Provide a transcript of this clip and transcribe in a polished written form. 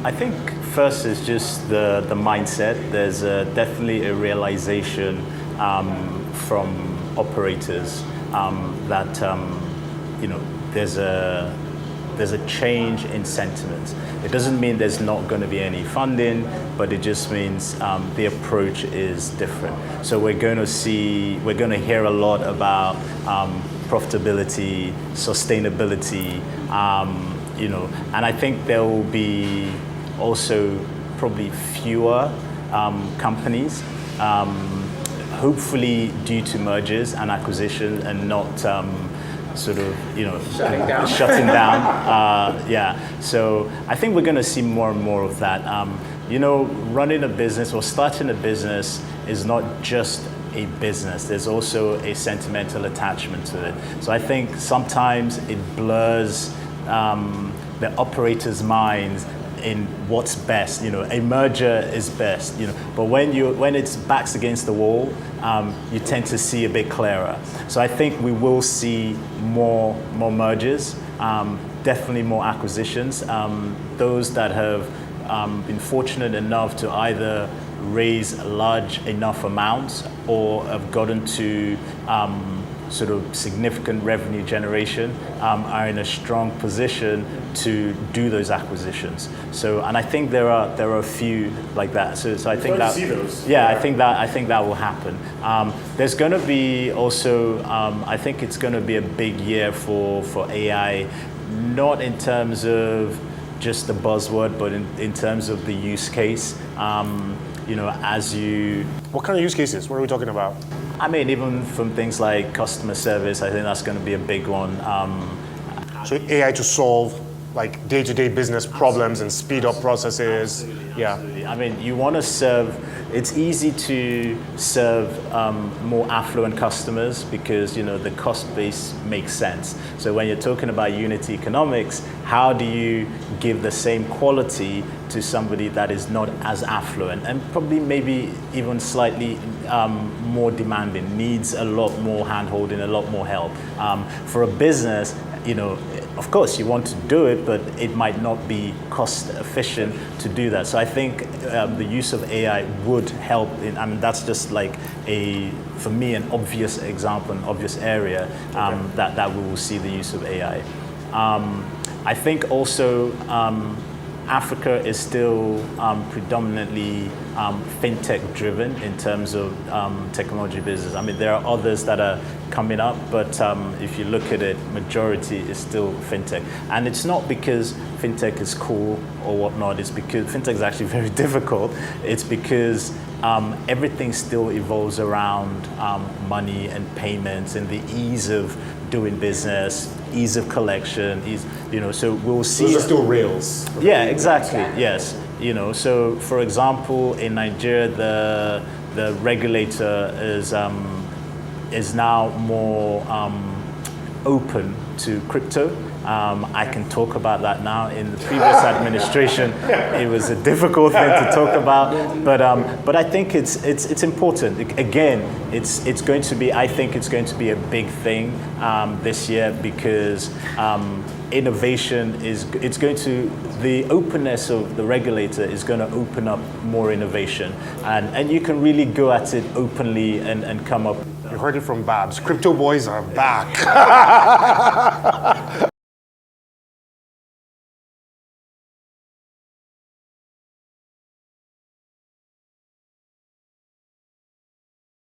I think first is just the mindset. There's definitely a realization from operators that there's a change in sentiment. It doesn't mean there's not going to be any funding, but it just means the approach is different. So we're going to hear a lot about profitability, sustainability, and I think there will be also probably fewer companies, hopefully due to mergers and acquisition and not shutting down. So I think we're going to see more and more of that. Running a business or starting a business is not just a business. There's also a sentimental attachment to it. So I think sometimes it blurs the operator's minds in what's best. A merger is best. But when it's backs against the wall, you tend to see a bit clearer. So I think we will see more mergers, definitely more acquisitions. Those that have been fortunate enough to either raise large enough amounts or have gotten to sort of significant revenue generation are in a strong position to do those acquisitions. So, and I think there are a few like that. So I think that, yeah, I think that will happen. There's going to be also, I think it's going to be a big year for AI, not in terms of just the buzzword, but in terms of the use case. What kind of use cases? What are we talking about? I mean, even from things like customer service, I think that's going to be a big one. So AI to solve like day-to-day business problems and speed up processes. Absolutely. I mean, you want to serve. It's easy to serve more affluent customers because the cost base makes sense. So when you're talking about unit economics, how do you give the same quality to somebody that is not as affluent and probably maybe even slightly more demanding, needs a lot more hand-holding, a lot more help. For a business, of course you want to do it, but it might not be cost efficient to do that. So I think the use of AI would help that's just like for me, an obvious example, an obvious area that we will see the use of AI. I think also Africa is still predominantly fintech driven in terms of technology business. I mean, there are others that are coming up, but if you look at it, majority is still fintech. And it's not because fintech is cool or whatnot, it's because fintech is actually very difficult. It's because everything still evolves around money and payments and the ease of doing business, ease of collection, so we'll see. Those are still rails. Yeah, exactly, yes. So for example, in Nigeria, the regulator is now more open to crypto. I can talk about that now. In the previous administration, it was a difficult thing to talk about, but I think it's important. Again, it's going to be. I think it's going to be a big thing this year because innovation the openness of the regulator is going to open up more innovation, and you can really go at it openly and come up. You heard it from Babs. Crypto boys are back.